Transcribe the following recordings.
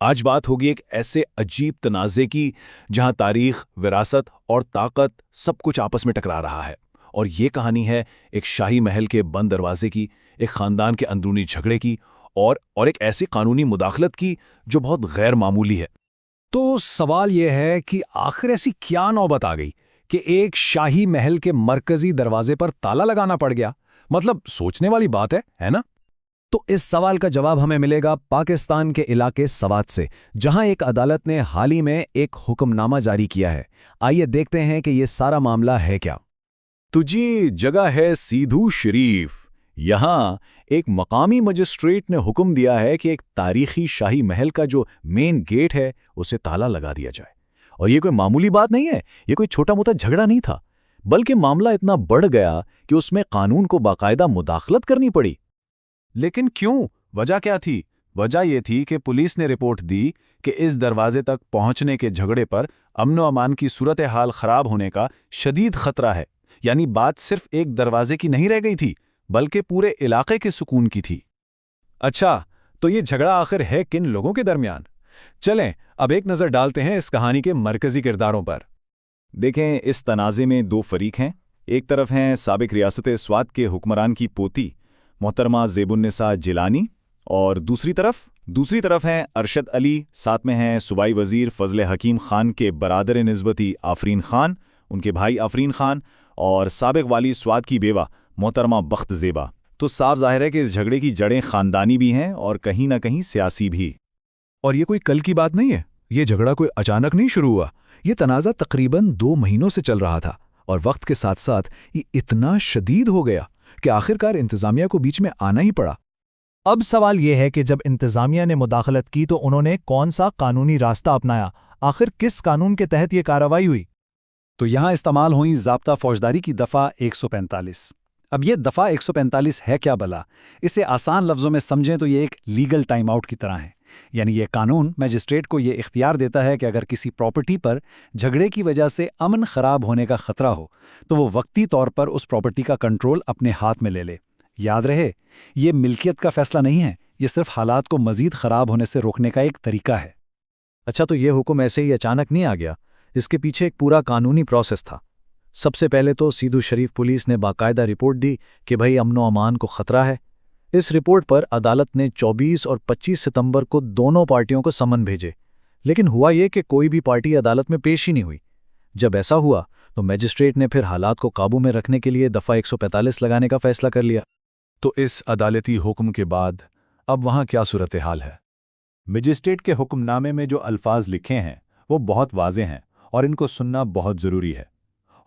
آج بات ہوگی ایک ایسے عجیب تنازع کی جہاں تاریخ، وراثت اور طاقت سب کچھ آپس میں ٹکرا رہا ہے۔ اور یہ کہانی ہے ایک شاہی محل کے بند دروازے کی، ایک خاندان کے اندرونی جھگڑے کی اور ایک ایسی قانونی مداخلت کی جو بہت غیر معمولی ہے۔ تو سوال یہ ہے کہ آخر ایسی کیا نوبت آ گئی کہ ایک شاہی محل کے مرکزی دروازے پر تالا لگانا پڑ گیا؟ مطلب سوچنے والی بات ہے نا؟ تو اس سوال کا جواب ہمیں ملے گا پاکستان کے علاقے سوات سے، جہاں ایک عدالت نے حال ہی میں ایک حکم نامہ جاری کیا ہے۔ آئیے دیکھتے ہیں کہ یہ سارا معاملہ ہے کیا۔ تو جی، جگہ ہے سیدھو شریف۔ یہاں ایک مقامی مجسٹریٹ نے حکم دیا ہے کہ ایک تاریخی شاہی محل کا جو مین گیٹ ہے اسے تالا لگا دیا جائے۔ اور یہ کوئی معمولی بات نہیں ہے، یہ کوئی چھوٹا موٹا جھگڑا نہیں تھا، بلکہ معاملہ اتنا بڑھ گیا کہ اس میں قانون کو باقاعدہ مداخلت کرنی پڑی۔ لیکن کیوں؟ وجہ کیا تھی؟ وجہ یہ تھی کہ پولیس نے رپورٹ دی کہ اس دروازے تک پہنچنے کے جھگڑے پر امن و امان کی صورتحال خراب ہونے کا شدید خطرہ ہے۔ یعنی بات صرف ایک دروازے کی نہیں رہ گئی تھی، بلکہ پورے علاقے کے سکون کی تھی۔ اچھا، تو یہ جھگڑا آخر ہے کن لوگوں کے درمیان؟ چلیں اب ایک نظر ڈالتے ہیں اس کہانی کے مرکزی کرداروں پر۔ دیکھیں، اس تنازع میں دو فریق ہیں۔ ایک طرف ہیں سابق ریاست سوات کے حکمران کی پوتی محترمہ زیب النساء جیلانی، اور دوسری طرف ہیں ارشد علی، ساتھ میں ہیں صوبائی وزیر فضل حکیم خان کے برادر نسبتی آفرین خان، ان کے بھائی آفرین خان، اور سابق والی سوات کی بیوہ محترمہ بخت زیبا۔ تو صاف ظاہر ہے کہ اس جھگڑے کی جڑیں خاندانی بھی ہیں اور کہیں نہ کہیں سیاسی بھی۔ اور یہ کوئی کل کی بات نہیں ہے، یہ جھگڑا کوئی اچانک نہیں شروع ہوا، یہ تنازع تقریباً 2 مہینوں سے چل رہا تھا، اور وقت کے ساتھ ساتھ یہ اتنا شدید ہو گیا کہ آخرکار انتظامیہ کو بیچ میں آنا ہی پڑا۔ اب سوال یہ ہے کہ جب انتظامیہ نے مداخلت کی تو انہوں نے کون سا قانونی راستہ اپنایا؟ آخر کس قانون کے تحت یہ کارروائی ہوئی؟ تو یہاں استعمال ہوئی ضابطہ فوجداری کی دفعہ 145۔ اب یہ دفعہ 145 ہے کیا بلا؟ اسے آسان لفظوں میں سمجھیں تو یہ ایک لیگل ٹائم آؤٹ کی طرح ہے۔ یعنی یہ قانون میجسٹریٹ کو یہ اختیار دیتا ہے کہ اگر کسی پراپرٹی پر جھگڑے کی وجہ سے امن خراب ہونے کا خطرہ ہو تو وہ وقتی طور پر اس پراپرٹی کا کنٹرول اپنے ہاتھ میں لے لے۔ یاد رہے، یہ ملکیت کا فیصلہ نہیں ہے، یہ صرف حالات کو مزید خراب ہونے سے روکنے کا ایک طریقہ ہے۔ اچھا، تو یہ حکم ایسے ہی اچانک نہیں آ گیا، اس کے پیچھے ایک پورا قانونی پروسیس تھا۔ سب سے پہلے تو سیدھو شریف پولیس نے باقاعدہ رپورٹ دی کہ بھئی امن و امان کو خطرہ ہے۔ اس رپورٹ پر عدالت نے 24 اور 25 ستمبر کو دونوں پارٹیوں کو سمن بھیجے، لیکن ہوا یہ کہ کوئی بھی پارٹی عدالت میں پیش ہی نہیں ہوئی۔ جب ایسا ہوا تو میجسٹریٹ نے پھر حالات کو قابو میں رکھنے کے لیے دفعہ 145 لگانے کا فیصلہ کر لیا۔ تو اس عدالتی حکم کے بعد اب وہاں کیا صورتحال ہے؟ مجسٹریٹ کے حکم نامے میں جو الفاظ لکھے ہیں وہ بہت واضح ہیں اور ان کو سننا بہت ضروری ہے۔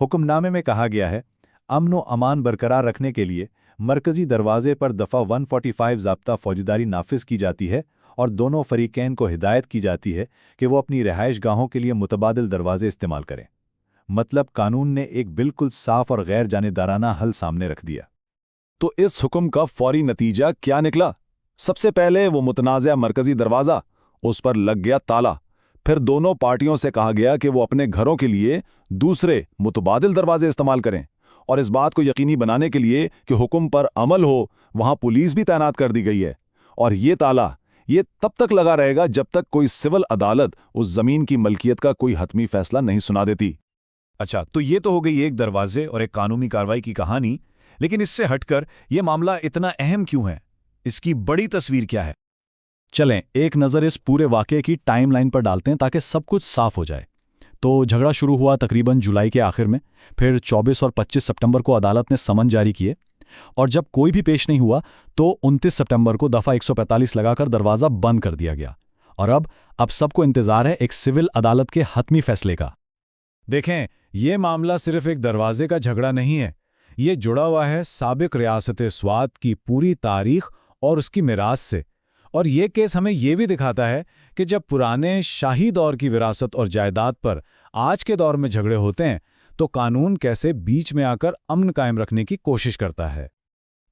حکم نامے میں کہا گیا ہے، امن و امان برقرار رکھنے کے لیے مرکزی دروازے پر دفعہ 145 ضابطہ فوجداری نافذ کی جاتی ہے اور دونوں فریقین کو ہدایت کی جاتی ہے کہ وہ اپنی رہائش گاہوں کے لیے متبادل دروازے استعمال کریں۔ مطلب قانون نے ایک بالکل صاف اور غیر جانبدارانہ حل سامنے رکھ دیا۔ تو اس حکم کا فوری نتیجہ کیا نکلا؟ سب سے پہلے وہ متنازع مرکزی دروازہ، اس پر لگ گیا تالا۔ پھر دونوں پارٹیوں سے کہا گیا کہ وہ اپنے گھروں کے لیے دوسرے متبادل دروازے استعمال کریں، اور اس بات کو یقینی بنانے کے لیے کہ حکم پر عمل ہو وہاں پولیس بھی تعینات کر دی گئی ہے۔ اور یہ تالا یہ تب تک لگا رہے گا جب تک کوئی سول عدالت اس زمین کی ملکیت کا کوئی حتمی فیصلہ نہیں سنا دیتی۔ اچھا، تو یہ تو ہو گئی ایک دروازے اور ایک قانونی کارروائی کی کہانی، لیکن اس سے ہٹ کر یہ معاملہ اتنا اہم کیوں ہے؟ اس کی بڑی تصویر کیا ہے؟ چلیں ایک نظر اس پورے واقعے کی ٹائم لائن پر ڈالتے ہیں تاکہ سب کچھ صاف ہو جائے۔ تو جھگڑا شروع ہوا تقریباً جولائی کے آخر میں، پھر 24 اور 25 سپٹمبر کو عدالت نے سمن جاری کیے، اور جب کوئی بھی پیش نہیں ہوا تو 29 سپٹمبر کو دفعہ 145 لگا کر دروازہ بند کر دیا گیا۔ اور اب سب کو انتظار ہے ایک سول عدالت کے حتمی فیصلے کا۔ دیکھیں، یہ معاملہ صرف ایک دروازے کا جھگڑا نہیں ہے، یہ جڑا ہوا ہے سابق ریاست سوات کی پوری تاریخ اور اس کی میراث سے۔ اور یہ کیس ہمیں یہ بھی دکھاتا ہے کہ جب پرانے شاہی دور کی وراثت اور جائیداد پر آج کے دور میں جھگڑے ہوتے ہیں تو قانون کیسے بیچ میں آ کر امن قائم رکھنے کی کوشش کرتا ہے۔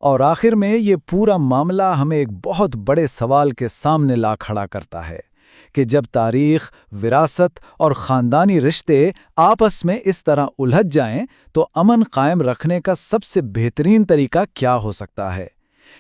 اور آخر میں یہ پورا معاملہ ہمیں ایک بہت بڑے سوال کے سامنے لا کھڑا کرتا ہے کہ جب تاریخ، وراثت اور خاندانی رشتے آپس میں اس طرح الجھ جائیں تو امن قائم رکھنے کا سب سے بہترین طریقہ کیا ہو سکتا ہے؟